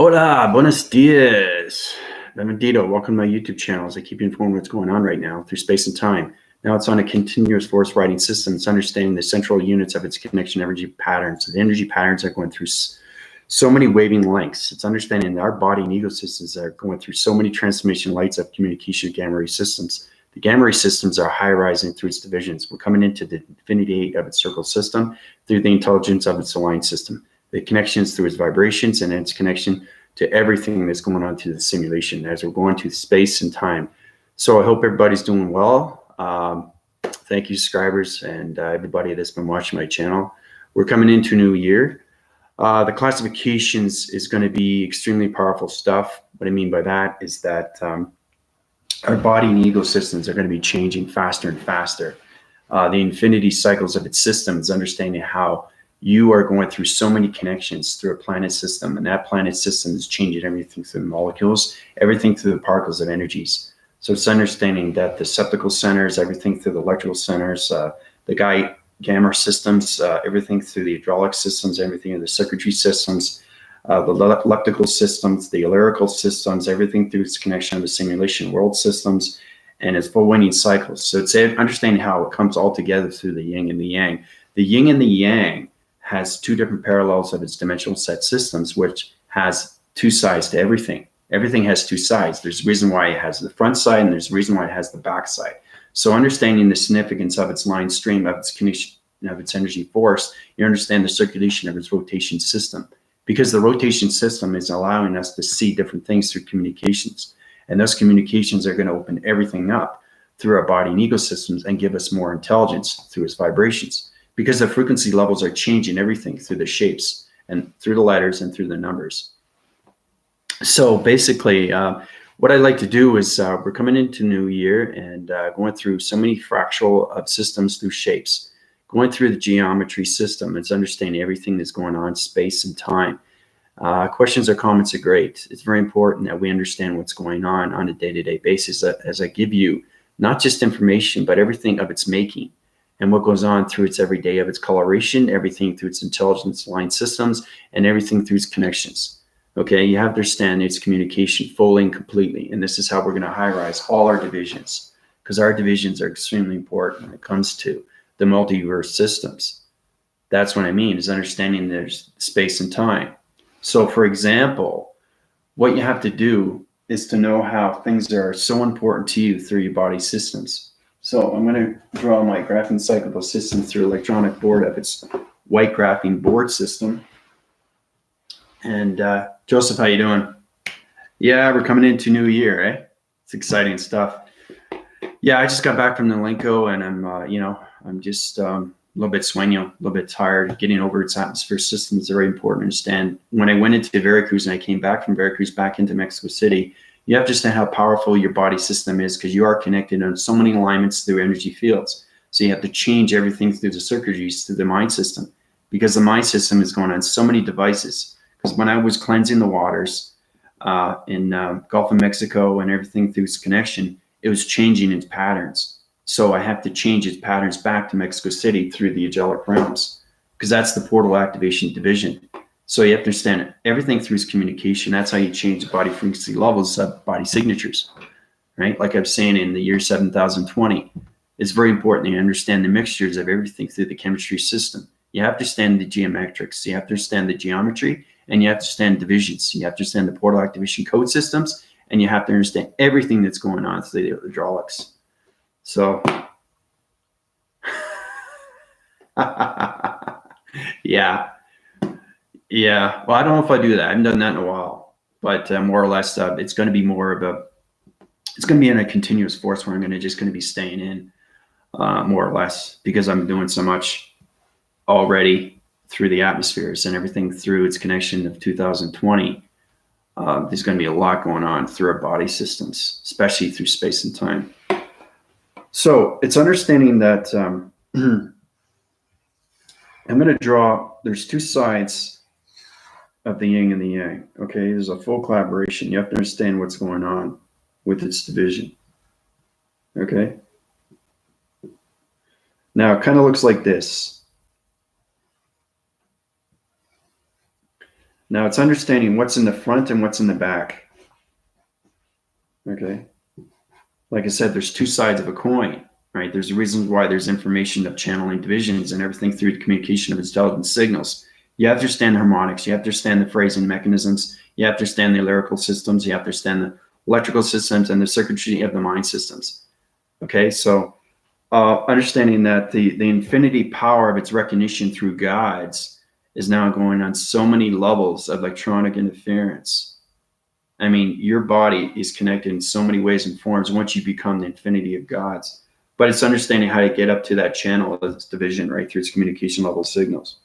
Hola, buenos dias. Benedito, welcome to my YouTube channel as I keep you informed what's going on right now through space and time. Now it's on a continuous force writing system. It's understanding the central units of its connection energy patterns. So the energy patterns are going through so many waving lengths. It's understanding that our body and ecosystems are going through so many transformation lights of communication gamma ray systems. The gamma ray systems are high rising through its divisions. We're coming into the infinity of its circle system through the intelligence of its aligned system. The connections through its vibrations and its connection to everything that's going on through the simulation as we're going through space and time. So I hope everybody's doing well. Thank you, subscribers, and everybody that's been watching my channel. We're coming into a new year. The classifications is going to be extremely powerful stuff. What I mean by that is that our body and ecosystems are going to be changing faster and faster. The infinity cycles of its systems, understanding how you are going through so many connections through a planet system, and that planet system is changing everything through the molecules, everything through the particles of energies. So it's understanding that the septical centers, everything through the electrical centers, the gamma systems, everything through the hydraulic systems, everything in the circuitry systems, the electrical systems, the lyrical systems, everything through its connection of the simulation world systems, and its full winning cycles. So it's understanding how it comes all together through the yin and the yang. The yin and the yang has two different parallels of its dimensional set systems, which has two sides to everything. Everything has two sides. There's a reason why it has the front side, and there's a reason why it has the back side. So understanding the significance of its line stream, of its connection, of its energy force, you understand the circulation of its rotation system. Because the rotation system is allowing us to see different things through communications. And those communications are going to open everything up through our body and ecosystems and give us more intelligence through its vibrations. Because the frequency levels are changing everything through the shapes and through the letters and through the numbers. So basically, what I'd like to do is we're coming into new year and going through so many fractal of systems through shapes, going through the geometry system. It's understanding everything that's going on in space and time. Questions or comments are great. It's very important that we understand what's going on a day-to-day basis as I give you not just information, but everything of its making, and what goes on through its every day of its coloration, everything through its intelligence line systems, and everything through its connections. Okay, you have to understand its communication fully and completely. And this is how we're going to high-rise all our divisions, because our divisions are extremely important when it comes to the multiverse systems. That's what I mean, is understanding there's space and time. So for example, what you have to do is to know how things are so important to you through your body systems. So I'm going to draw my graphing cyclical system through electronic board of its white graphing board system. And Joseph, how you doing? Yeah, we're coming into new year, eh? It's exciting stuff. Yeah, I just got back from the Linko, and I'm just a little bit swinging, a little bit tired. Getting over its atmosphere system is very important to understand. When I went into Veracruz and I came back from Veracruz back into Mexico City, you have to understand how powerful your body system is, because you are connected on so many alignments through energy fields. So you have to change everything through the circuitries, through the mind system, because the mind system is going on so many devices. Because when I was cleansing the waters in Gulf of Mexico and everything through its connection, it was changing its patterns. So I have to change its patterns back to Mexico City through the angelic realms, because that's the portal activation division. So you have to understand everything through its communication. That's how you change the body frequency levels of body signatures, right? Like I was saying in the year 7020, it's very important that you understand the mixtures of everything through the chemistry system. You have to understand the geometrics, you have to understand the geometry, and you have to understand divisions. You have to understand the portal activation code systems, and you have to understand everything that's going on through the hydraulics. So, yeah. Yeah, well, I don't know if I do that. I haven't done that in a while, but more or less, it's going to be more of it's going to be in a continuous force where I'm going to be staying in, more or less, because I'm doing so much already through the atmospheres and everything through its connection of 2020. There's going to be a lot going on through our body systems, especially through space and time. So it's understanding that I'm going to draw, there's two sides of the yin and the yang. Okay, there's a full collaboration. You have to understand what's going on with its division. Okay, now it kind of looks like this. Now it's understanding what's in the front and what's in the back. Okay. Like I said, there's two sides of a coin, right? There's reasons why there's information of channeling divisions and everything through the communication of intelligent signals. You have to understand harmonics. You have to understand the phrasing mechanisms. You have to understand the lyrical systems. You have to understand the electrical systems and the circuitry of the mind systems. Okay, so understanding that the infinity power of its recognition through guides is now going on so many levels of electronic interference. I mean, your body is connected in so many ways and forms once you become the infinity of gods. But it's understanding how to get up to that channel of its division, right, through its communication level signals.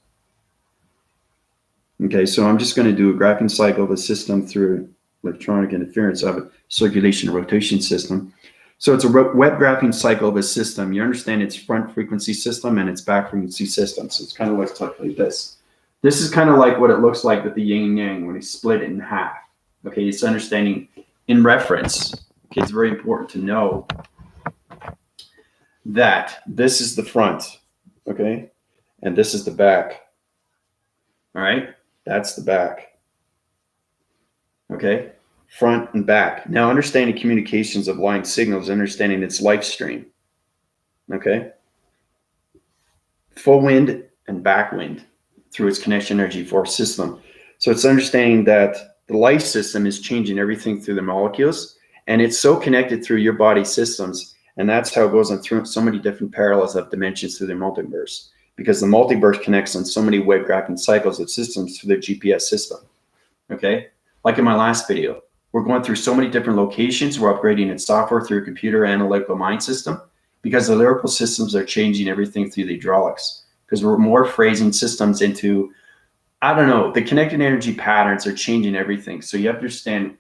Okay, so I'm just going to do a graphing cycle of a system through electronic interference of a circulation rotation system. So it's a web graphing cycle of a system. You understand its front frequency system and its back frequency system. So it's kind of looks like this. This is kind of like what it looks like with the yin and yang when you split it in half. Okay, it's understanding in reference. Okay, it's very important to know that this is the front, okay, and this is the back. All right, that's the back. Okay, front and back. Now, understanding communications of line signals, understanding its life stream. Okay, full wind and back wind through its connection energy force system. So it's understanding that the life system is changing everything through the molecules, and it's so connected through your body systems, and that's how it goes on through so many different parallels of dimensions through the multiverse, because the multiverse connects on so many web graphing cycles of systems through the GPS system. Okay, like in my last video, we're going through so many different locations. We're upgrading its software through a computer analytical mind system, because the lyrical systems are changing everything through the hydraulics, because we're more phrasing systems into, I don't know, the connected energy patterns are changing everything. So you have to understand,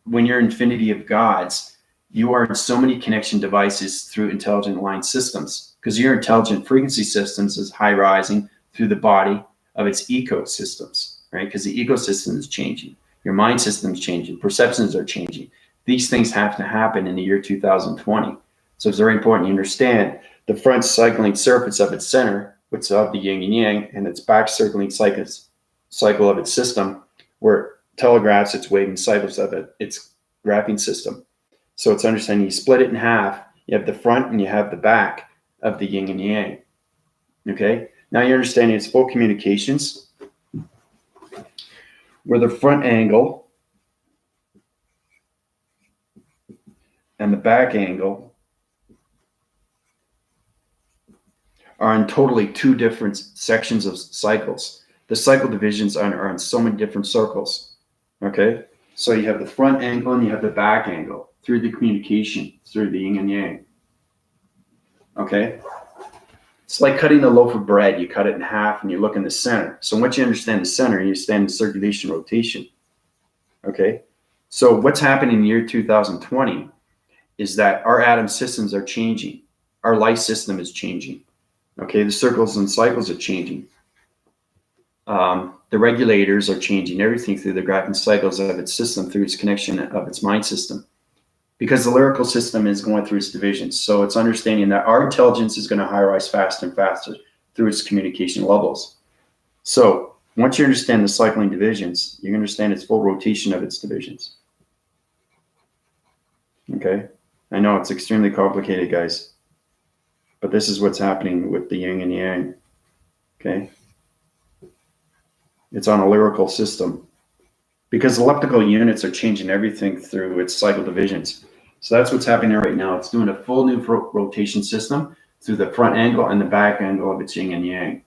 when you're infinity of gods, you are in so many connection devices through intelligent line systems, because your intelligent frequency systems is high rising through the body of its ecosystems, right? Because the ecosystem is changing. Your mind system is changing. Perceptions are changing. These things have to happen in the year 2020. So it's very important you understand the front cycling surface of its center, which is of the yin and yang, and its back circling cycle of its system, where it telegraphs its waving cycles of its graphing system. So it's understanding you split it in half. You have the front and you have the back of the yin and yang. Okay, now you're understanding its full communications, where the front angle and the back angle are in totally two different sections of cycles. The cycle divisions are in so many different circles. Okay, so you have the front angle and you have the back angle through the communication, through the yin and yang. Okay, it's like cutting a loaf of bread. You cut it in half and you look in the center. So once you understand the center, you understand the circulation rotation. Okay, so what's happening in the year 2020 is that our atom systems are changing. Our life system is changing. Okay, the circles and cycles are changing. The regulators are changing everything through the graphing cycles of its system, through its connection of its mind system, because the lyrical system is going through its divisions. So it's understanding that our intelligence is going to high rise faster and faster through its communication levels. So once you understand the cycling divisions, you understand its full rotation of its divisions. Okay, I know it's extremely complicated, guys, but this is what's happening with the yin and yang. Okay, it's on a lyrical system, because elliptical units are changing everything through its cycle divisions. So that's what's happening right now. It's doing a full new rotation system through the front angle and the back angle of its yin and yang.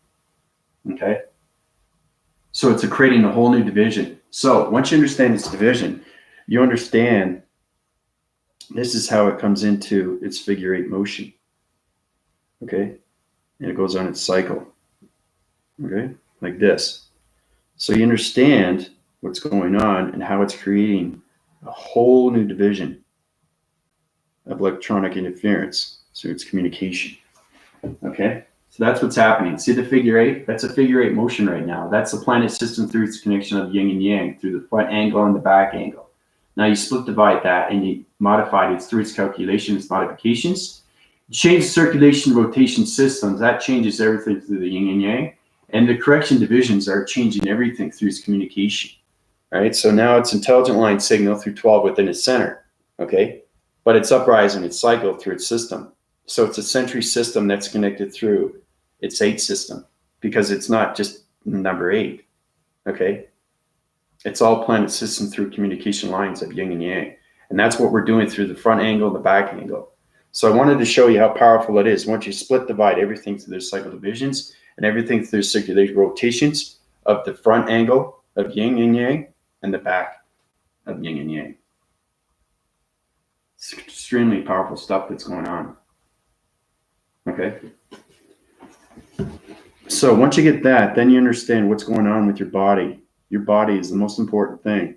Okay, so it's creating a whole new division. So once you understand its division, you understand this is how it comes into its figure 8 motion. Okay, and it goes on its cycle. Okay, like this. So you understand what's going on and how it's creating a whole new division of electronic interference through its communication. Okay, so that's what's happening. See the figure 8? That's a figure 8 motion right now. That's the planet system through its connection of yin and yang, through the front angle and the back angle. Now you split divide that and you modify it through its calculations, modifications. You change circulation rotation systems. That changes everything through the yin and yang. And the correction divisions are changing everything through its communication. All right, so now it's intelligent line signal through 12 within its center, okay? But it's uprising its cycle through its system. So it's a century system that's connected through its 8 system, because it's not just number 8, okay? It's all planet system through communication lines of yin and yang. And that's what we're doing through the front angle and the back angle. So I wanted to show you how powerful it is. Once you split divide everything through their cycle divisions and everything through circular rotations of the front angle of yin and yang and the back of yin and yang. It's extremely powerful stuff that's going on. Okay. So once you get that, then you understand what's going on with your body. Your body is the most important thing.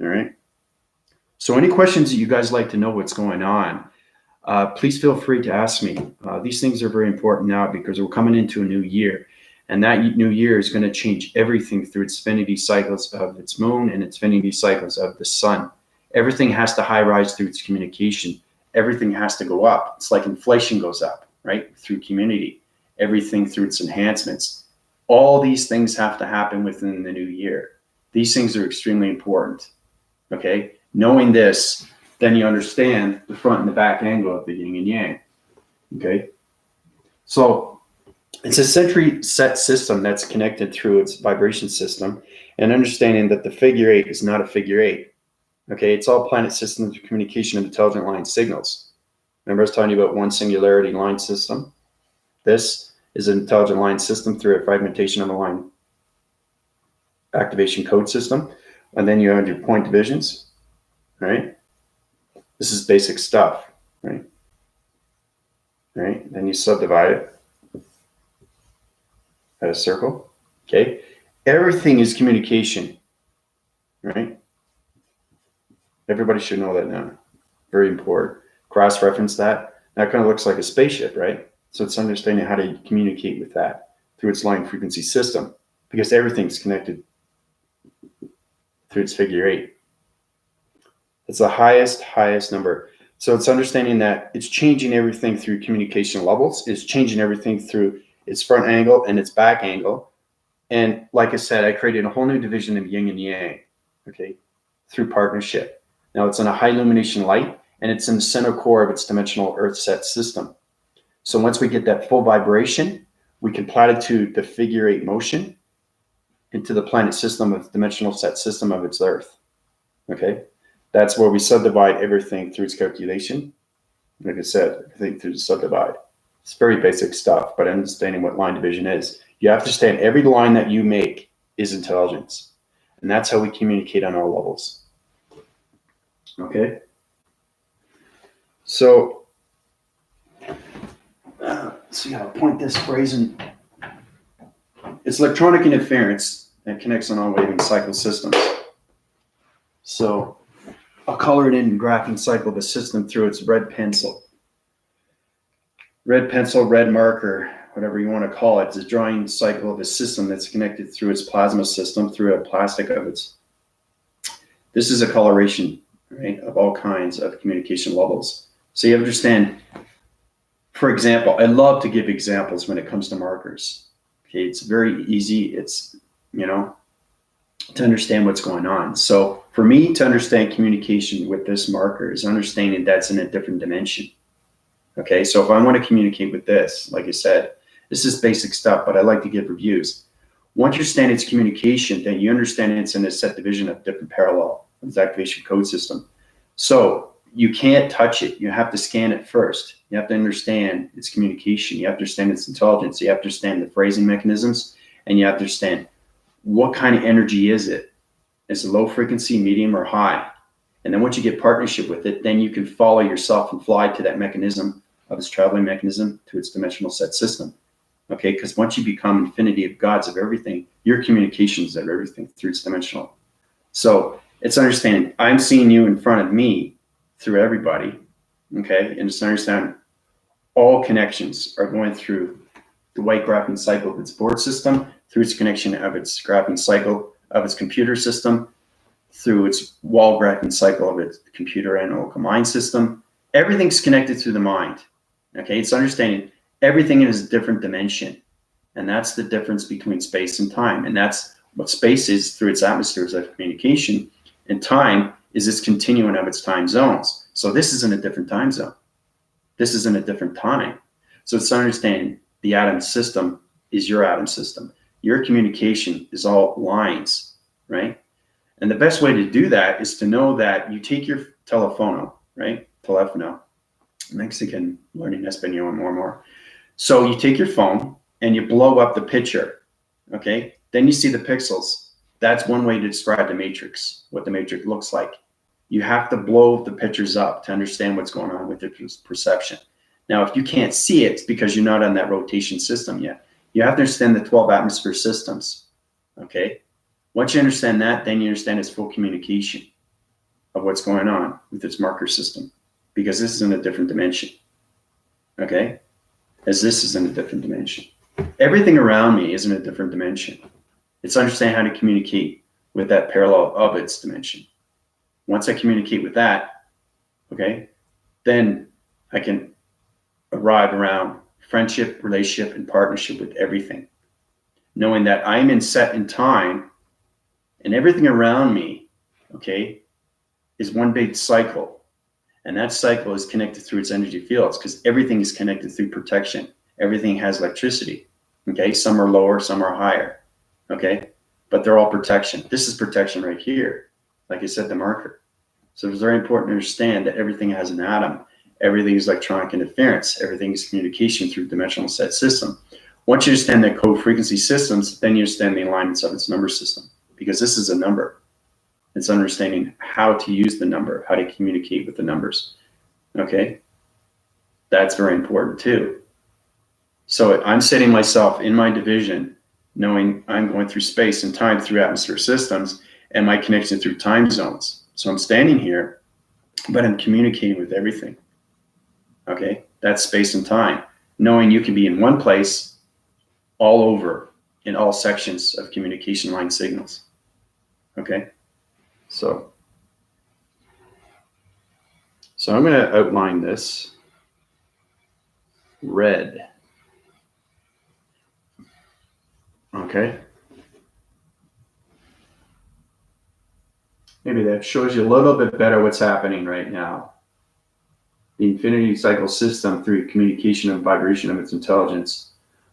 All right. So any questions that you guys like to know what's going on, please feel free to ask me. These things are very important now because we're coming into a new year. And that new year is going to change everything through its infinity cycles of its moon and its infinity cycles of the sun. Everything has to high rise through its communication. Everything has to go up. It's like inflation goes up, right? Through community. Everything through its enhancements. All these things have to happen within the new year. These things are extremely important, okay? Knowing this, then you understand the front and the back angle of the yin and yang, okay? So it's a century set system that's connected through its vibration system, and understanding that the figure 8 is not a figure 8, okay? It's all planet systems of communication of intelligent line signals. Remember I was telling you about one singularity line system? This is an intelligent line system through a fragmentation of the line activation code system. And then you have your point divisions, right? This is basic stuff, right? Right? Then you subdivide it at a circle, okay? Everything is communication, right? Everybody should know that now. Very important. Cross-reference that. That kind of looks like a spaceship, right? So it's understanding how to communicate with that through its line frequency system, because everything's connected through its figure 8. It's the highest number. So it's understanding that it's changing everything through communication levels. It's changing everything through its front angle and its back angle. And like I said, I created a whole new division of yin and yang, okay, through partnership. Now it's in a high illumination light, and it's in the center core of its dimensional earth set system. So once we get that full vibration, we can platitude the figure 8 motion into the planet system of the dimensional set system of its earth. Okay, that's where we subdivide everything through its calculation. Like I said, everything through the subdivide. It's very basic stuff, but understanding what line division is. You have to understand every line that you make is intelligence. And that's how we communicate on all levels. Okay, so let's see how to point this phrase in. It's electronic interference that connects on all waving cycle systems. So I'll color it in graphing cycle the system through its red pencil. Red pencil, red marker, whatever you want to call it. It's a drawing cycle of a system that's connected through its plasma system, through a plastic of its. This is a coloration, right, of all kinds of communication levels. So you understand, for example, I love to give examples when it comes to markers. Okay, it's very easy. It's, to understand what's going on. So for me to understand communication with this marker is understanding that's in a different dimension. Okay, so if I want to communicate with this, like I said, this is basic stuff, but I like to give reviews. Once you understand its communication, then you understand it's in a set division of different parallel, its activation code system. So you can't touch it. You have to scan it first. You have to understand its communication. You have to understand its intelligence. You have to understand the phrasing mechanisms, and you have to understand what kind of energy is it. Is it low frequency, medium, or high? And then once you get partnership with it, then you can follow yourself and fly to that mechanism of its traveling mechanism to its dimensional set system. Okay, because once you become infinity of gods of everything, your communications of everything through its dimensional. So it's understanding I'm seeing you in front of me through everybody, okay? And just understand all connections are going through the white graphing cycle of its board system, through its connection of its graphing cycle of its computer system, through its wall graphing cycle of its computer and local mind system. Everything's connected through the mind, okay? It's understanding everything is a different dimension. And that's the difference between space and time. And that's what space is through its atmospheres of communication. And time is its continuum of its time zones. So this is in a different time zone. This is in a different time. So it's understanding the atom system is your atom system. Your communication is all lines, right? And the best way to do that is to know that you take your telephono, right? Telefono. Mexican learning Espanol more and more. So you take your phone and you blow up the picture, okay? Then you see the pixels. That's one way to describe the matrix, what the matrix looks like. You have to blow the pictures up to understand what's going on with the perception. Now, if you can't see it, it's because you're not on that rotation system yet. You have to understand the 12 atmosphere systems, okay? Once you understand that, then you understand its full communication of what's going on with its marker system, because this is in a different dimension, okay? As this is in a different dimension. Everything around me is in a different dimension. It's understanding how to communicate with that parallel of its dimension. Once I communicate with that, okay, then I can arrive around friendship, relationship, and partnership with everything. Knowing that I'm in set in time and everything around me, okay, is one big cycle. And that cycle is connected through its energy fields because everything is connected through protection. Everything has electricity, okay? Some are lower, some are higher, okay? But they're all protection. This is protection right here, like I said, the marker. So it's very important to understand that everything has an atom. Everything is electronic interference. Everything is communication through dimensional set system. Once you understand the code frequency systems, then you understand the alignments of its number system, because this is a number. It's understanding how to use the number, how to communicate with the numbers, okay? That's very important too. So I'm setting myself in my division, knowing I'm going through space and time through atmosphere systems and my connection through time zones. So I'm standing here, but I'm communicating with everything, okay? That's space and time. Knowing you can be in one place all over in all sections of communication line signals, okay? So I'm going to outline this red. Okay. Maybe that shows you a little bit better what's happening right now. The infinity cycle system through communication and vibration of its intelligence,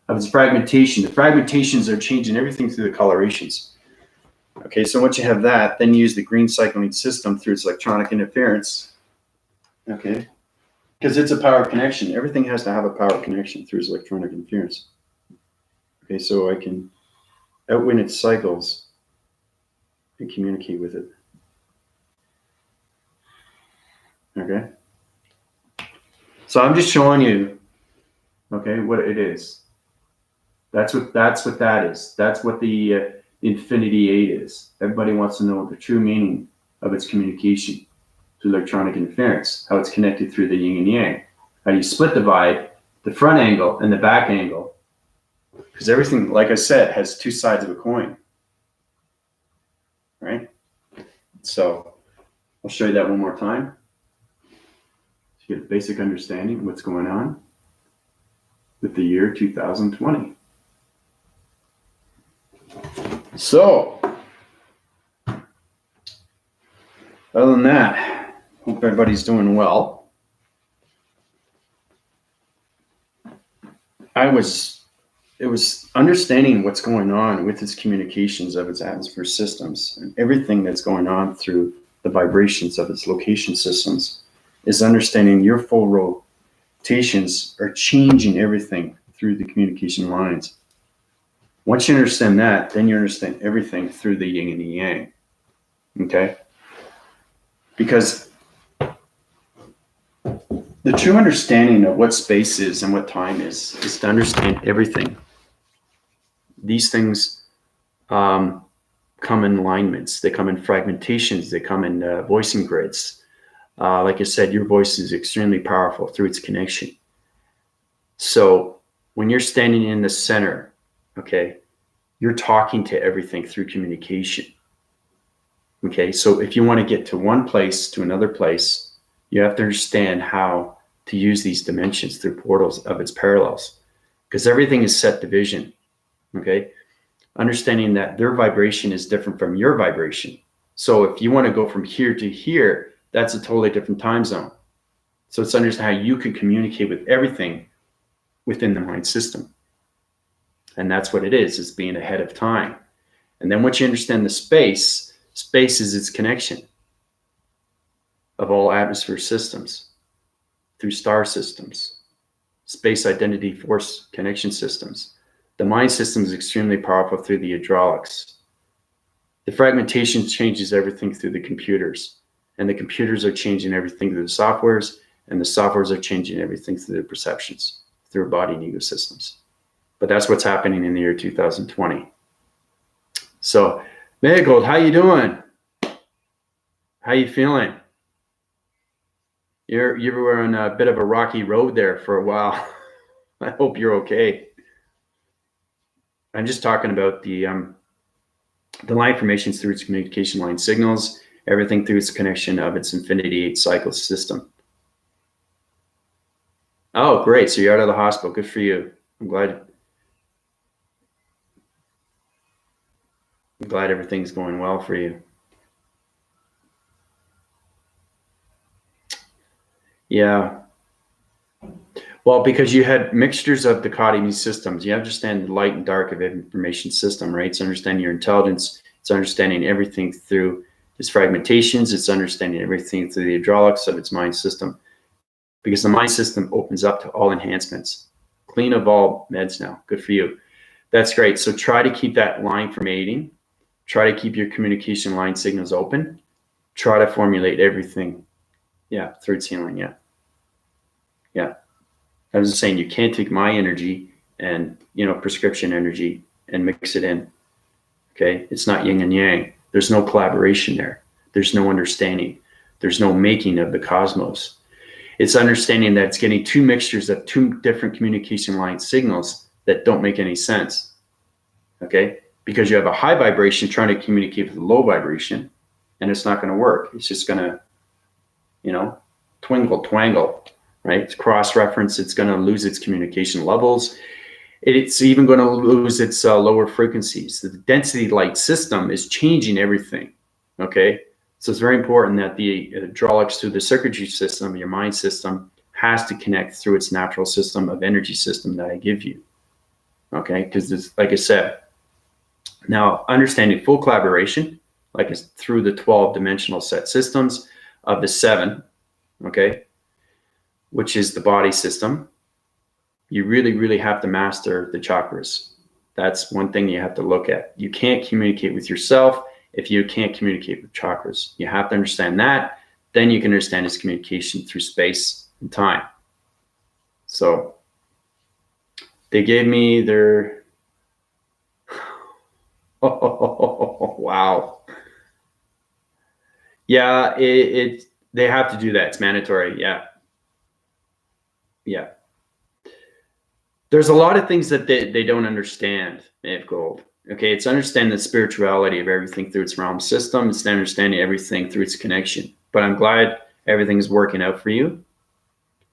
of its fragmentation. The fragmentations are changing everything through the colorations. Okay, so once you have that, then you use the green cycling system through its electronic interference. Okay, because it's a power connection. Everything has to have a power connection through its electronic interference. Okay, so I can outwin its cycles and communicate with it. Okay, so I'm just showing you, okay, what it is. That's what that is. That's what the Infinity 8 is. Everybody wants to know the true meaning of its communication through electronic interference, how it's connected through the yin and yang, how you split divide the front angle and the back angle, because everything, like I said, has two sides of a coin, right? So I'll show you that one more time. So you get a basic understanding of what's going on with the year 2020. So, other than that, hope everybody's doing well. It was understanding what's going on with its communications of its atmosphere systems and everything that's going on through the vibrations of its location systems is understanding your full rotations are changing everything through the communication lines. Once you understand that, then you understand everything through the yin and the yang, okay? Because the true understanding of what space is and what time is to understand everything. These things come in alignments, they come in fragmentations, they come in voicing grids. Like I said, your voice is extremely powerful through its connection. So when you're standing in the center, okay, you're talking to everything through communication. Okay, so if you want to get to one place to another place, you have to understand how to use these dimensions through portals of its parallels, because everything is set division. Okay. Understanding that their vibration is different from your vibration. So if you want to go from here to here, that's a totally different time zone. So it's understanding how you can communicate with everything within the mind system. And that's what it is being ahead of time. And then once you understand the space is its connection of all atmosphere systems through star systems, space identity force connection systems. The mind system is extremely powerful through the hydraulics. The fragmentation changes everything through the computers, and the computers are changing everything through the softwares, and the softwares are changing everything through the perceptions, through body and ego systems. But that's what's happening in the year 2020. So, Marigold, how you doing? How you feeling? You were on a bit of a rocky road there for a while. I hope you're okay. I'm just talking about the line formations through its communication line signals, everything through its connection of its infinity 8 cycle system. Oh, great. So you're out of the hospital. Good for you. I'm glad everything's going well for you. Yeah. Well, because you had mixtures of dichotomy systems. You understand the light and dark of information system, right? It's understanding your intelligence. It's understanding everything through its fragmentations. It's understanding everything through the hydraulics of its mind system. Because the mind system opens up to all enhancements. Clean of all meds now. Good for you. That's great. So try to keep that line formating. Try to keep your communication line signals open. Try to formulate everything. Yeah, through its healing. Yeah. Yeah. I was just saying, you can't take my energy and, prescription energy and mix it in. Okay. It's not yin and yang. There's no collaboration there. There's no understanding. There's no making of the cosmos. It's understanding that it's getting two mixtures of two different communication line signals that don't make any sense. Okay. Because you have a high vibration trying to communicate with a low vibration, and it's not going to work. It's just going to, twangle. Right? It's cross-reference. It's going to lose its communication levels. It's even going to lose its lower frequencies. The density light system is changing everything. Okay? So it's very important that the hydraulics through the circuitry system, your mind system, has to connect through its natural system of energy system that I give you. Okay? Because like I said, now understanding full collaboration, like it's through the 12-dimensional set systems of the 7, okay, which is the body system, you really, really have to master the chakras. That's one thing you have to look at. You can't communicate with yourself if you can't communicate with chakras. You have to understand that. Then you can understand its communication through space and time. So they gave me their, oh, wow. Yeah, they have to do that. It's mandatory. Yeah. Yeah. There's a lot of things that they don't understand, Maeve Gold. Okay, it's understanding the spirituality of everything through its realm system. It's understanding everything through its connection. But I'm glad everything's working out for you.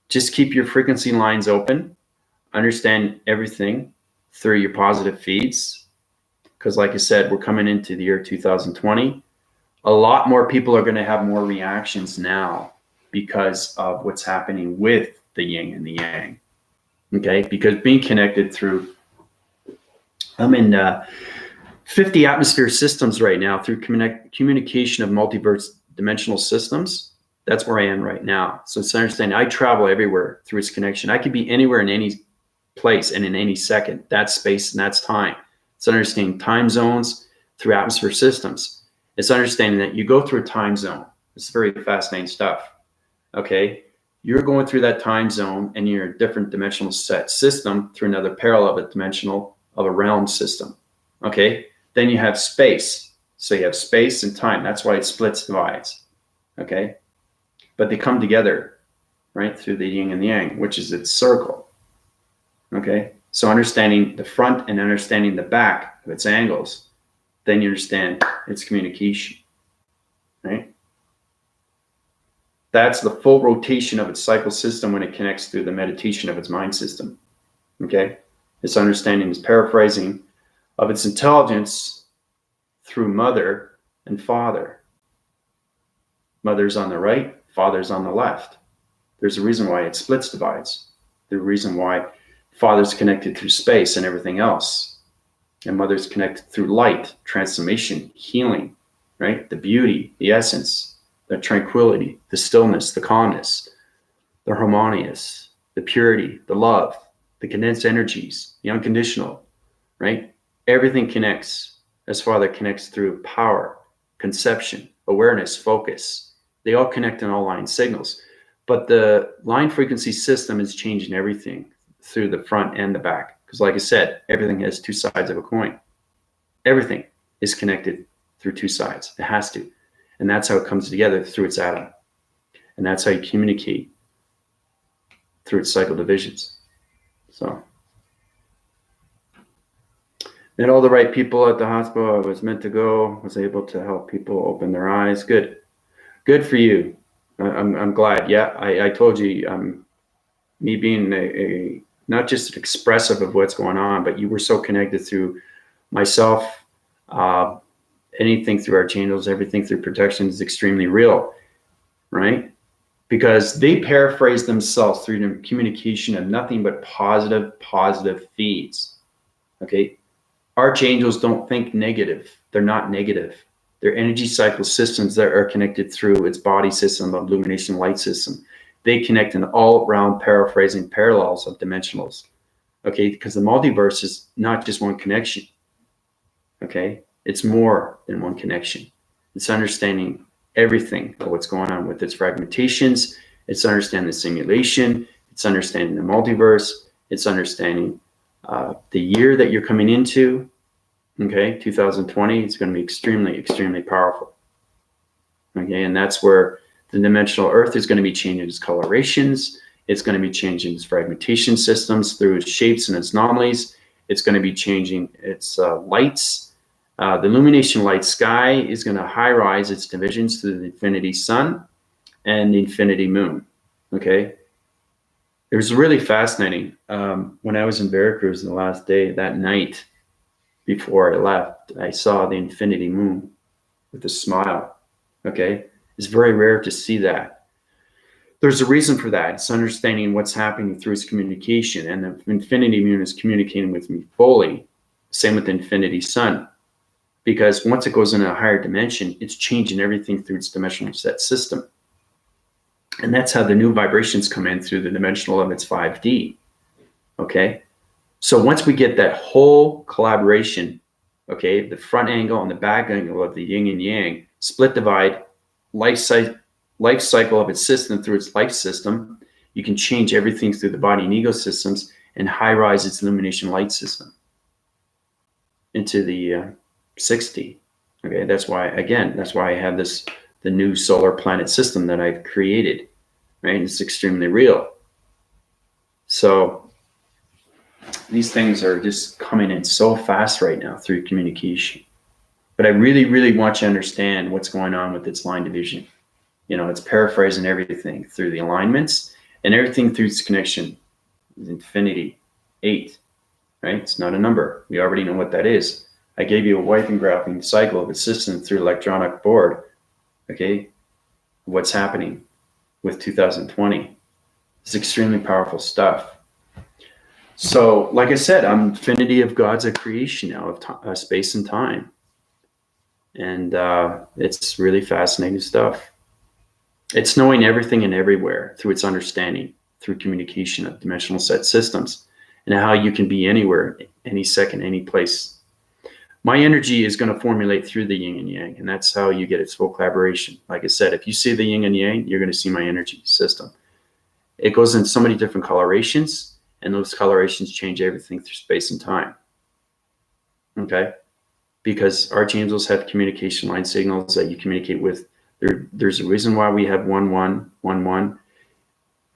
Just keep your frequency lines open. Understand everything through your positive feeds. Because like I said, we're coming into the year 2020. A lot more people are going to have more reactions now because of what's happening with the yin and the yang. Okay, because being connected through, I'm in 50 atmosphere systems right now through communication of multiverse dimensional systems. That's where I am right now. So it's understanding I travel everywhere through its connection. I could be anywhere in any place and in any second. That's space and that's time. It's understanding time zones through atmosphere systems. It's understanding that you go through a time zone. It's very fascinating stuff. Okay. You're going through that time zone and you're a different dimensional set system through another parallel of a dimensional of a realm system. Okay. Then you have space. So you have space and time. That's why it splits, divides. Okay. But they come together, right, through the yin and the yang, which is its circle. Okay. So understanding the front and understanding the back of its angles, then you understand its communication, right? That's the full rotation of its cycle system when it connects through the meditation of its mind system. Okay. It's understanding is paraphrasing of its intelligence through mother and father. Mother's on the right, father's on the left. There's a reason why it splits divides. The reason why father's connected through space and everything else, and mother's connected through light, transformation, healing, right? The beauty, the essence, the tranquility, the stillness, the calmness, the harmonious, the purity, the love, the condensed energies, the unconditional, right? Everything connects as father connects through power, conception, awareness, focus. They all connect in all line signals. But the line frequency system is changing everything through the front and the back. Because like I said, everything has two sides of a coin. Everything is connected through two sides. It has to. And that's how it comes together through its atom. And that's how you communicate through its cycle divisions. So, met all the right people at the hospital I was meant to go, was able to help people open their eyes. Good for you. I'm glad. Yeah, I told you, me being a not just expressive of what's going on, but you were so connected through myself, anything through archangels, everything through protection is extremely real, right? Because they paraphrase themselves through the communication of nothing but positive feeds. Okay, archangels don't think negative. They're not negative. They're energy cycle systems that are connected through its body system, the illumination light system. They connect in all around paraphrasing parallels of dimensionals. Okay, because the multiverse is not just one connection. Okay, it's more than one connection. It's understanding everything of what's going on with its fragmentations. It's understanding the simulation. It's understanding the multiverse. It's understanding the year that you're coming into. Okay, 2020, it's going to be extremely powerful. Okay, and that's where the dimensional earth is going to be changing its colorations. It's going to be changing its fragmentation systems through its shapes and its anomalies. It's going to be changing its lights. The illumination light sky is going to high rise its divisions through the infinity sun and the infinity moon. Okay, it was really fascinating. When I was in Veracruz the last day, that night before I left, I saw the infinity moon with a smile. Okay, it's very rare to see that. There's a reason for that. It's understanding what's happening through its communication, and the infinity moon is communicating with me fully. Same with the infinity sun, because once it goes in a higher dimension, it's changing everything through its dimensional set system. And that's how the new vibrations come in through the dimensional of its 5D. Okay, so once we get that whole collaboration, okay, the front angle and the back angle of the yin and yang, split divide, life cycle of its system through its life system, you can change everything through the body and ego systems and high rise its illumination light system into the 60. Okay, that's why I have the new solar planet system that I've created, right? It's extremely real. So these things are just coming in so fast right now through communication. But I really want you to understand what's going on with its line division. You know, it's paraphrasing everything through the alignments and everything through its connection. Infinity 8, right? It's not a number. We already know what that is. I gave you a wiping graphing cycle of its system through electronic board. Okay, what's happening with 2020? It's extremely powerful stuff. So, like I said, I'm infinity of God's a creation now of space and time. And it's really fascinating stuff. It's knowing everything and everywhere through its understanding, through communication of dimensional set systems, and how you can be anywhere, any second, any place. My energy is going to formulate through the yin and yang, and that's how you get its full collaboration. Like I said, if you see the yin and yang, you're going to see my energy system. It goes in so many different colorations, and those colorations change everything through space and time. Okay? Because archangels have communication line signals that you communicate with. There's a reason why we have 1-1-1-1.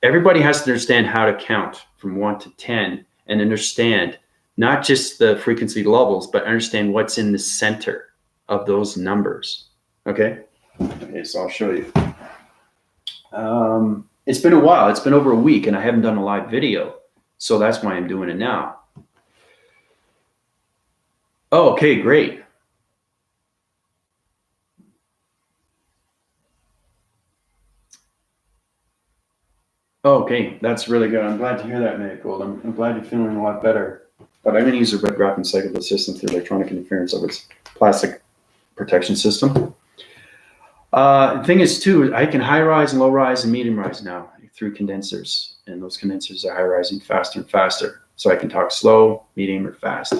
Everybody has to understand how to count from 1 to 10 and understand not just the frequency levels, but understand what's in the center of those numbers. Okay? Okay, so I'll show you. It's been a while. It's been over a week, and I haven't done a live video. So that's why I'm doing it now. Oh, okay, great. Okay, that's really good. I'm glad to hear that, Marigold. I'm glad you're feeling a lot better. But I'm going to use a red wrapping cycle the system through electronic interference of its plastic protection system. The thing is, too, I can high rise and low rise and medium rise now through condensers. And those condensers are high rising faster and faster. So I can talk slow, medium, or fast.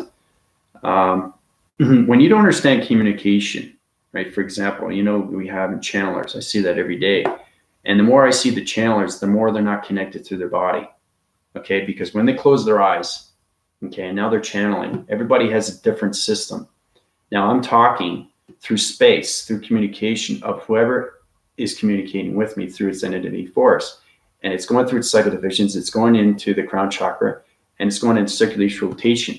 When you don't understand communication, right? For example, we have channelers. I see that every day. And the more I see the channelers, the more they're not connected through their body. Okay, because when they close their eyes, okay, and now they're channeling, everybody has a different system. Now I'm talking through space, through communication of whoever is communicating with me through its entity force. And it's going through its cycle divisions, it's going into the crown chakra, and it's going into circulation rotation.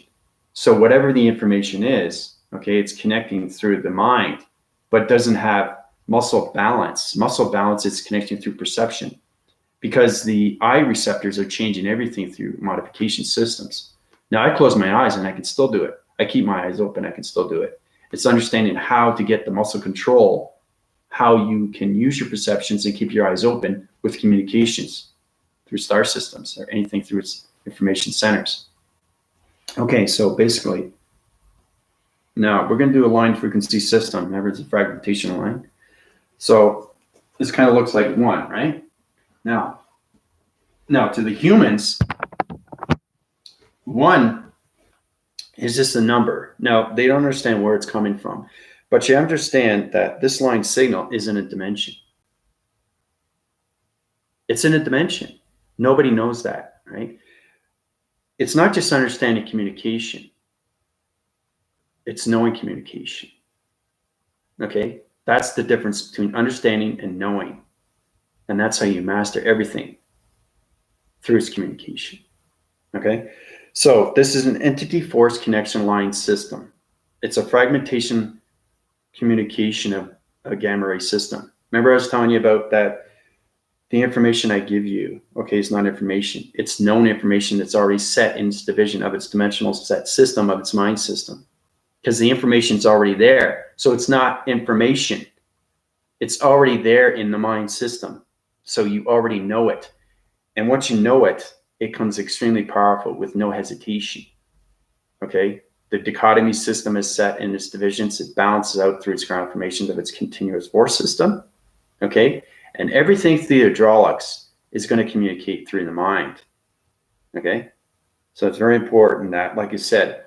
So whatever the information is, okay, it's connecting through the mind, but doesn't have muscle balance. Muscle balance is connecting through perception, because the eye receptors are changing everything through modification systems. Now I close my eyes and I can still do it. I keep my eyes open, I can still do it. It's understanding how to get the muscle control, how you can use your perceptions and keep your eyes open with communications through star systems or anything through its information centers. Okay, so basically, now we're going to do a line frequency system. Remember, it's a fragmentation line. So this kind of looks like one, right? Now to the humans, one is just a number. Now, they don't understand where it's coming from, but you understand that this line signal is in a dimension. It's in a dimension. Nobody knows that, right? It's not just understanding communication. It's knowing communication. Okay? That's the difference between understanding and knowing. And that's how you master everything, through its communication. Okay? So this is an entity force connection line system. It's a fragmentation communication of a gamma ray system. Remember I was telling you about that the information I give you, okay, is not information. It's known information that's already set in its division of its dimensional set system of its mind system. Because the information's already there. So it's not information. It's already there in the mind system. So you already know it. And once you know it, it comes extremely powerful with no hesitation. Okay? The dichotomy system is set in its divisions. It balances out through its ground formations of its continuous force system. Okay? And everything through the hydraulics is going to communicate through the mind. Okay? So it's very important that, like I said,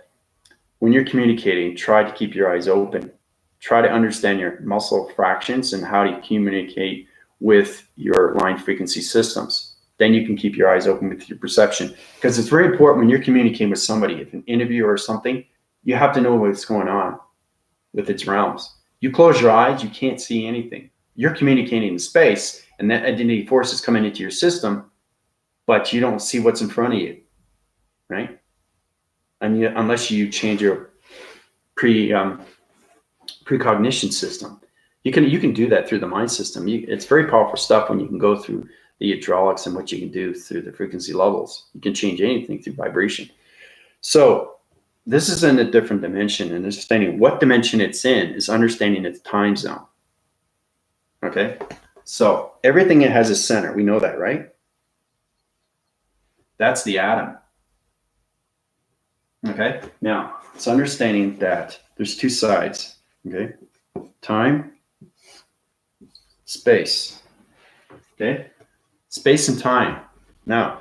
when you're communicating, try to keep your eyes open. Try to understand your muscle fractions and how to communicate with your line frequency systems. Then you can keep your eyes open with your perception. Because it's very important when you're communicating with somebody, if an interview or something, you have to know what's going on with its realms. You close your eyes, you can't see anything. You're communicating in space, and that identity force is coming into your system, but you don't see what's in front of you, right? And unless you change your precognition system, you can do that through the mind system. It's very powerful stuff when you can go through the hydraulics and what you can do through the frequency levels. You can change anything through vibration. So this is in a different dimension, and understanding what dimension it's in is understanding its time zone. Okay, so everything it has a center. We know that, right? That's the atom. Okay, now it's understanding that there's two sides. Okay, time, space. Okay, space and time. Now,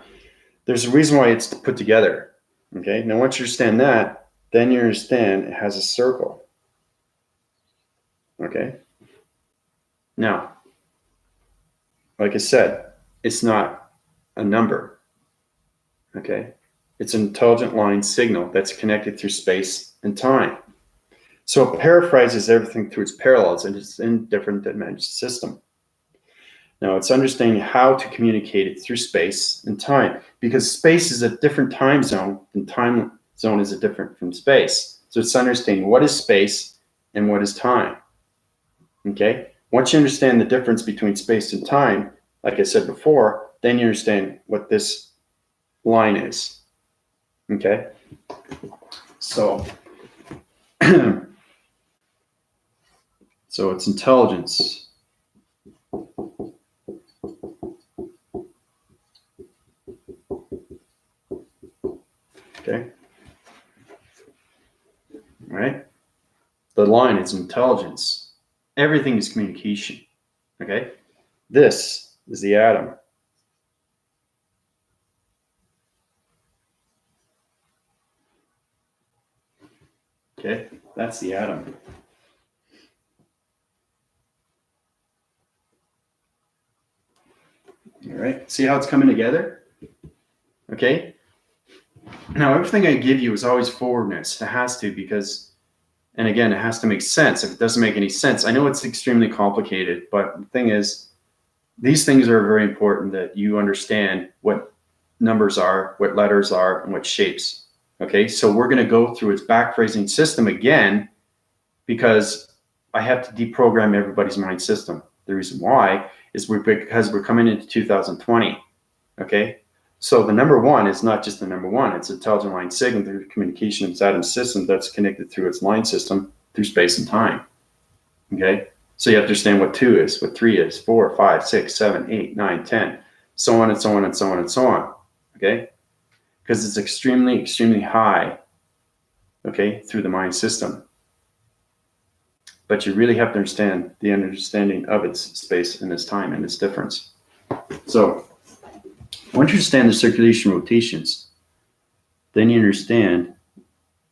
there's a reason why it's put together. Okay, now once you understand that, then you understand it has a circle. Okay, now, like I said, it's not a number. Okay, it's an intelligent line signal that's connected through space and time. So it paraphrases everything through its parallels, and it's in different dimension system. Now it's understanding how to communicate it through space and time, because space is a different time zone and time zone is a different from space. So it's understanding what is space and what is time. Okay? Once you understand the difference between space and time, like I said before, then you understand what this line is. Okay? So So it's intelligence. Okay. All right. The line is intelligence. Everything is communication. Okay. This is the atom. Okay. That's the atom. All right. See how it's coming together? Okay. Now, everything I give you is always forwardness. It has to, because, and again, it has to make sense. If it doesn't make any sense, I know it's extremely complicated, but the thing is, these things are very important that you understand what numbers are, what letters are, and what shapes. Okay. So we're going to go through its backphrasing system again, because I have to deprogram everybody's mind system. The reason why is because we're coming into 2020. Okay. So the number one is not just the number one. It's intelligent line signal through communication of its atom system that's connected through its line system through space and time. Okay. So you have to understand what 2 is, what 3 is, 4, 5, 6, 7, 8, 9, 10, so on and so on and so on and so on. Okay. Because it's extremely, extremely high. Okay. Through the mind system. But you really have to understand the understanding of its space and its time and its difference. So once you understand the circulation rotations, then you understand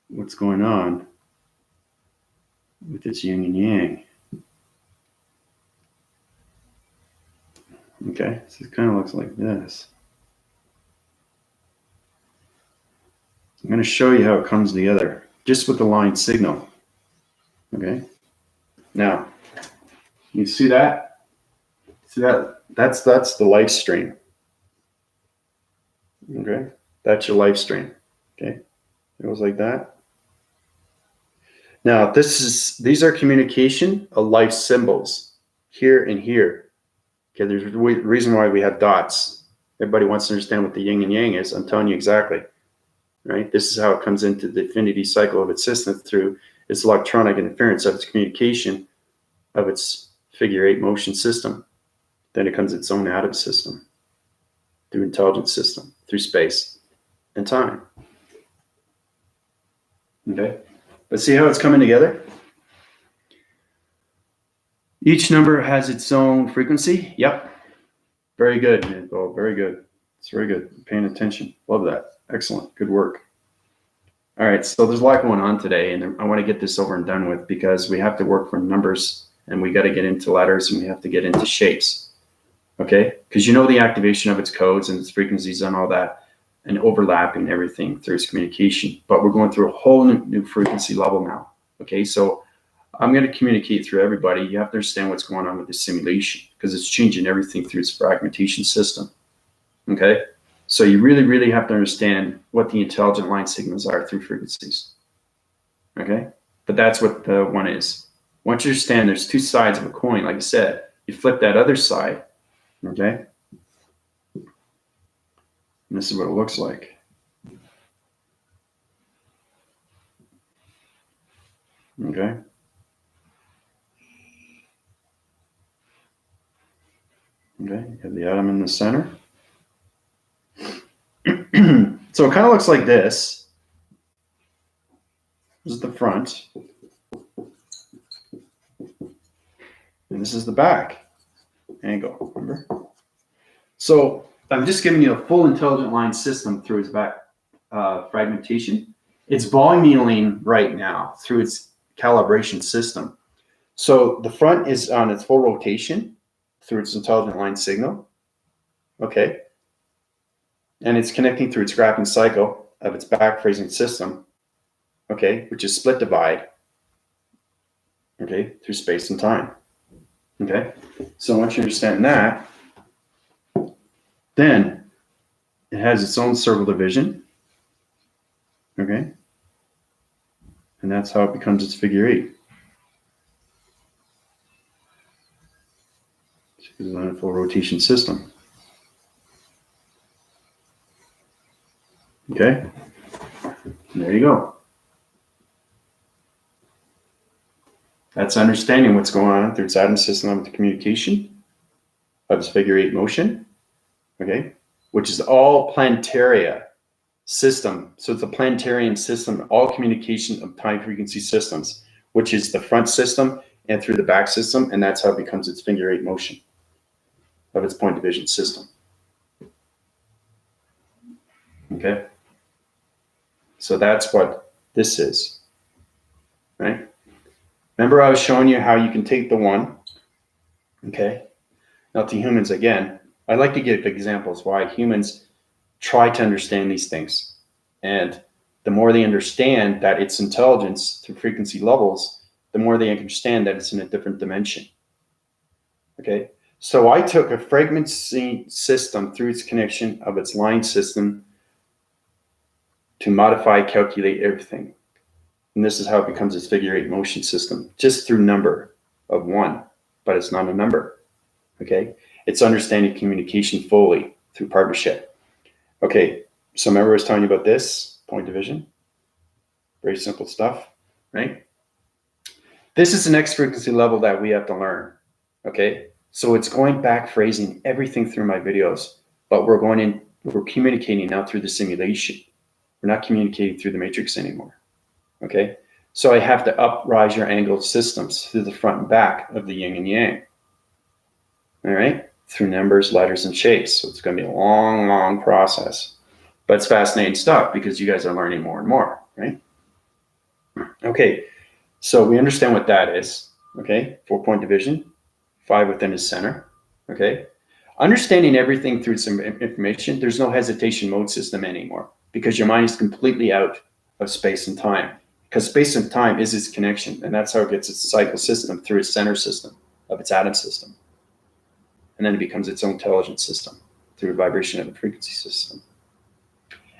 what's going on with its yin and yang. Okay, so it kind of looks like this. I'm going to show you how it comes together, just with the line signal. Okay, now you see that? See that? That's the life stream. Okay, that's your life stream. Okay, it goes like that. Now these are communication of life symbols here and here. Okay, there's a reason why we have dots. Everybody wants to understand what the yin and yang is. I'm telling you exactly. Right? This is how it comes into the infinity cycle of its system through its electronic interference of its communication of its figure-8 motion system. Then it comes its own atom system through intelligence system, through space and time. Okay? But see how it's coming together? Each number has its own frequency. Yep. Very good, man. Oh, very good. It's very good. Paying attention. Love that. Excellent. Good work. All right. So there's a lot going on today, and I want to get this over and done with, because we have to work from numbers, and we got to get into letters, and we have to get into shapes. Okay? Because you know the activation of its codes and its frequencies and all that, and overlapping everything through its communication. But we're going through a whole new frequency level now. Okay? So I'm going to communicate through everybody. You have to understand what's going on with the simulation, because it's changing everything through its fragmentation system. Okay? So you really, really have to understand what the intelligent line signals are through frequencies. Okay? But that's what the one is. Once you understand there's two sides of a coin, like I said, you flip that other side. Okay? And this is what it looks like. Okay? Okay, you have the atom in the center. So it kind of looks like this. This is the front. And this is the back angle, remember? So I'm just giving you a full intelligent line system through its back fragmentation. It's voluming right now through its calibration system. So the front is on its full rotation through its intelligent line signal. Okay. And it's connecting through its graphing cycle of its backphrasing system. Okay, which is split divide. Okay, through space and time. Okay, so once you understand that, then it has its own circle division. Okay, and that's how it becomes its figure-8. It's on a full rotation system. Okay, and there you go. That's understanding what's going on through its atom system of the communication of its figure 8 motion, okay, which is all planetaria system. So it's a planetarian system, all communication of time frequency systems, which is the front system and through the back system, and that's how it becomes its figure 8 motion of its point division system. Okay, so that's what this is, right? Remember I was showing you how you can take the one, okay? Now to humans again, I like to give examples why humans try to understand these things. And the more they understand that it's intelligence through frequency levels, the more they understand that it's in a different dimension. Okay, so I took a frequency system through its connection of its line system to modify, calculate everything. And this is how it becomes its figure 8 motion system, just through number of 1, but it's not a number. Okay, it's understanding communication fully through partnership. Okay, so remember I was telling you about this point division. Very simple stuff, right? This is the next frequency level that we have to learn. Okay, so it's going back phrasing everything through my videos, but we're communicating now through the simulation. We're not communicating through the matrix anymore. Okay, so I have to uprise your angle systems through the front and back of the yin and yang. All right, through numbers, letters, and shapes. So it's going to be a long, long process, but it's fascinating stuff because you guys are learning more and more, right? Okay, so we understand what that is. Okay, 4-point division, 5 within his center. Okay, understanding everything through some information. There's no hesitation mode system anymore because your mind is completely out of space and time. Because space and time is its connection, and that's how it gets its cycle system through its center system of its atom system. And then it becomes its own intelligence system through a vibration of a frequency system.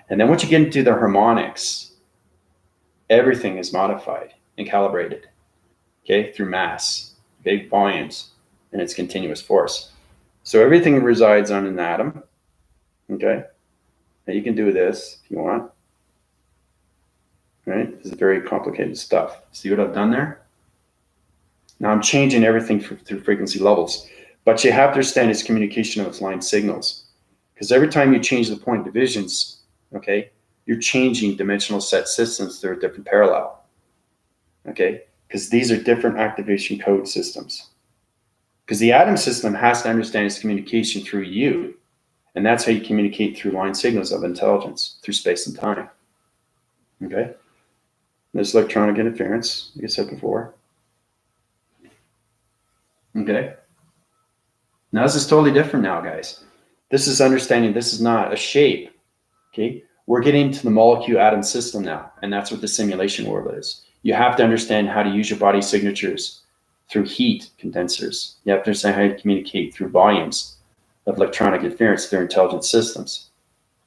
And then once you get into the harmonics, everything is modified and calibrated, okay, through mass, okay, volumes, and its continuous force. So everything resides on an atom, okay? Now you can do this if you want, right? This is very complicated stuff. See what I've done there? Now I'm changing everything through frequency levels, but you have to understand its communication of its line signals, because every time you change the point divisions, okay, you're changing dimensional set systems through a different parallel, okay? Because these are different activation code systems. Because the atom system has to understand its communication through you, and that's how you communicate through line signals of intelligence, through space and time, okay? There's electronic interference, like I said before. Okay? Now this is totally different now, guys. This is understanding this is not a shape, okay? We're getting to the molecule atom system now, and that's what the simulation world is. You have to understand how to use your body signatures through heat condensers. You have to understand how to communicate through volumes of electronic interference through intelligent systems,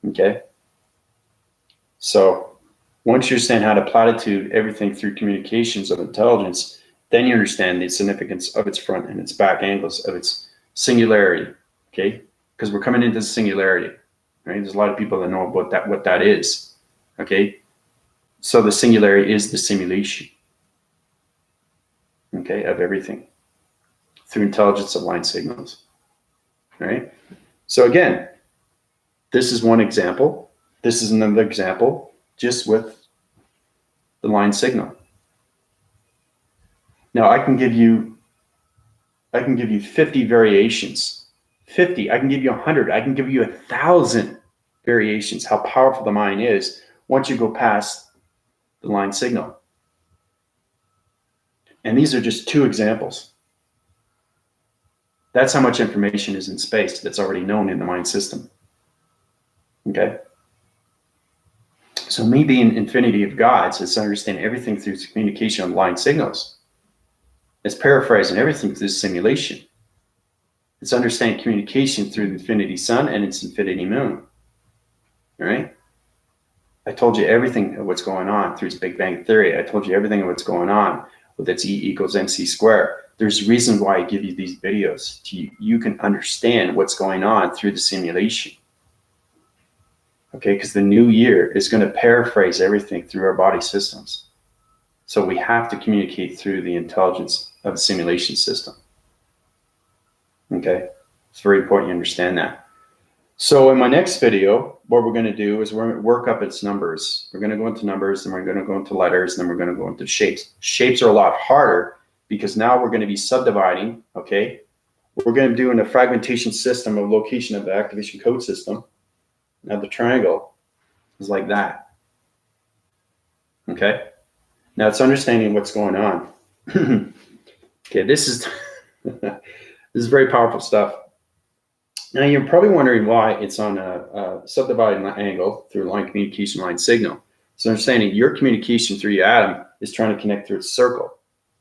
okay? So once you understand how to platitude everything through communications of intelligence, then you understand the significance of its front and its back angles, of its singularity, okay? Because we're coming into singularity, right? There's a lot of people that know about that, what that is, okay? So the singularity is the simulation, okay, of everything through intelligence of line signals, right? So again, this is one example. This is another example, just with the line signal. Now I can give you 50 variations. 50, I can give you 100, I can give you 1,000 variations, how powerful the mind is once you go past the line signal. And these are just 2 examples. That's how much information is in space that's already known in the mind system. Okay? So me being infinity of gods is understanding everything through communication of line signals. It's paraphrasing everything through simulation. It's understanding communication through the infinity sun and its infinity moon. All right? I told you everything of what's going on through its Big Bang Theory. I told you everything of what's going on with its E equals MC squared. There's a reason why I give you these videos. You can understand what's going on through the simulation. Okay, because the new year is going to paraphrase everything through our body systems. So we have to communicate through the intelligence of the simulation system. Okay, it's very important you understand that. So in my next video, what we're going to do is we're going to work up its numbers. We're going to go into numbers, then we're going to go into letters, and then we're going to go into shapes. Shapes are a lot harder because now we're going to be subdividing, okay? We're going to do in a fragmentation system of location of the activation code system. Now the triangle is like that, okay? Now it's understanding what's going on. Okay, this is this is very powerful stuff. Now you're probably wondering why it's on a subdividing angle through line communication line signal. So understanding your communication through your atom is trying to connect through its circle,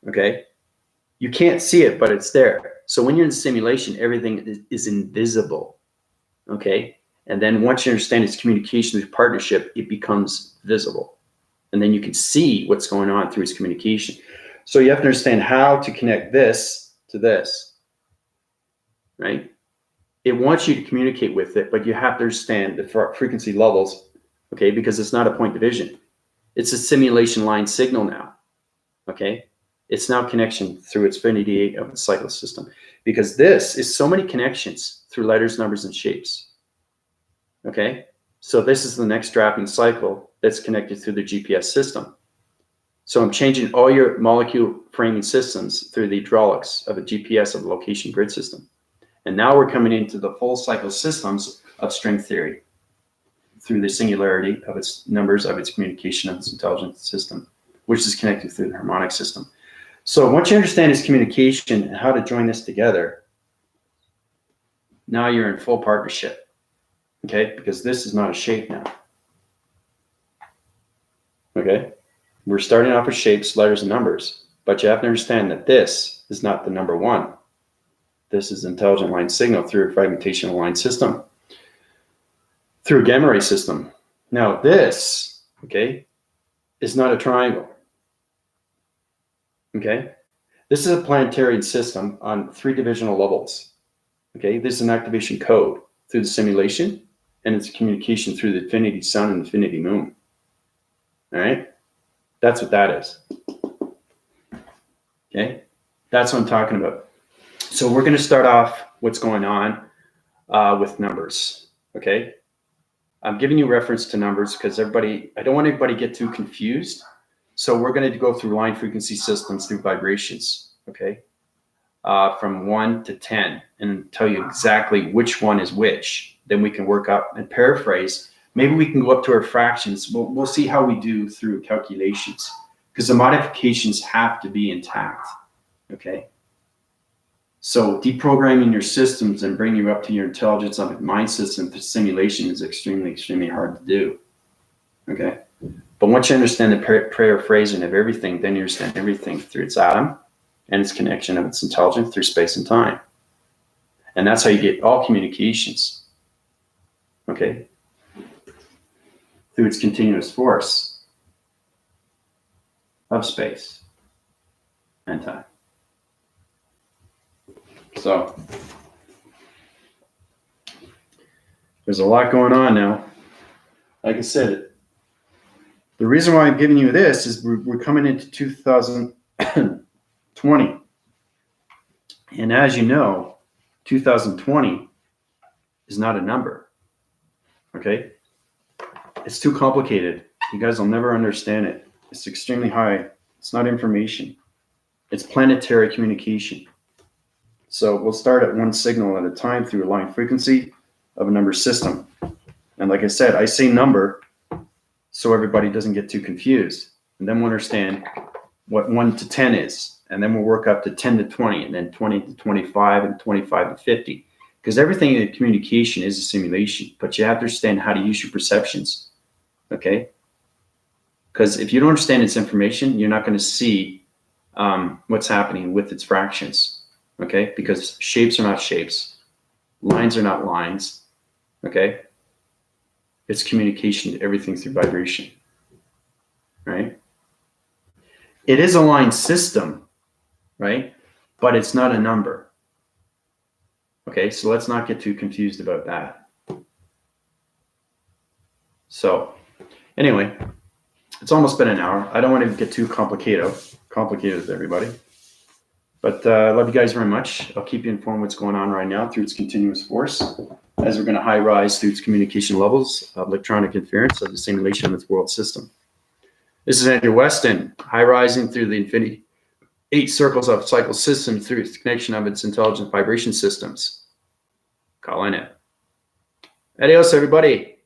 okay? You can't see it, but it's there. So when you're in simulation, everything is invisible, okay? And then once you understand its communication through partnership, it becomes visible. And then you can see what's going on through its communication. So you have to understand how to connect this to this, right? It wants you to communicate with it, but you have to understand the frequency levels, okay? Because it's not a point division. It's a simulation line signal now, okay? It's now connection through its infinity of the cycle system, because this is so many connections through letters, numbers, and shapes, okay? So this is the next drafting cycle that's connected through the GPS system. So I'm changing all your molecule framing systems through the hydraulics of a GPS of the location grid system. And now we're coming into the full cycle systems of string theory through the singularity of its numbers, of its communication, of its intelligence system, which is connected through the harmonic system. So once you understand its communication and how to join this together, now you're in full partnership, okay? Because this is not a shape now, okay? We're starting off with shapes, letters, and numbers, but you have to understand that this is not the number one. This is intelligent line signal through a fragmentation line system, through a gamma ray system. Now this, okay, is not a triangle, okay? This is a planetary system on 3 divisional levels, okay? This is an activation code through the simulation, and it's communication through the infinity sun and infinity moon, all right? That's what that is, okay? That's what I'm talking about. So we're going to start off what's going on with numbers, okay? I'm giving you reference to numbers because I don't want everybody to get too confused. So we're going to go through line frequency systems through vibrations, okay? From 1 to 10 and tell you exactly which one is which. Then we can work up and paraphrase. Maybe we can go up to our fractions. We'll see how we do through calculations because the modifications have to be intact, okay? So deprogramming your systems and bringing you up to your intelligence of a mind system to simulation is extremely, extremely hard to do, okay? But once you understand the paraphrasing of everything, then you understand everything through its atom and its connection of its intelligence through space and time. And that's how you get all communications, okay? Through its continuous force of space and time. So there's a lot going on now. Like I said, the reason why I'm giving you this is we're coming into 2020. And as you know, 2020 is not a number, okay? It's too complicated. You guys will never understand it. It's extremely high. It's not information. It's planetary communication. So we'll start at one signal at a time through a line frequency of a number system. And like I said, I say number so everybody doesn't get too confused. And then we'll understand what 1 to 10 is. And then we'll work up to 10 to 20, and then 20 to 25, and 25 to 50. Because everything in communication is a simulation, but you have to understand how to use your perceptions, okay? Because if you don't understand its information, you're not going to see what's happening with its fractions. Okay, because shapes are not shapes, lines are not lines, okay? It's communication to everything through vibration, right? It is a line system, right? But it's not a number, okay? So let's not get too confused about that. So anyway, It's almost been an hour. I don't want to get too complicated with everybody. But I love you guys very much. I'll keep you informed what's going on right now through its continuous force, as we're going to high rise through its communication levels of electronic interference of the simulation of its world system. This is Andrew Weston, high rising through the infinity 8 circles of cycle system through its connection of its intelligent vibration systems. Call in it. Adios, everybody.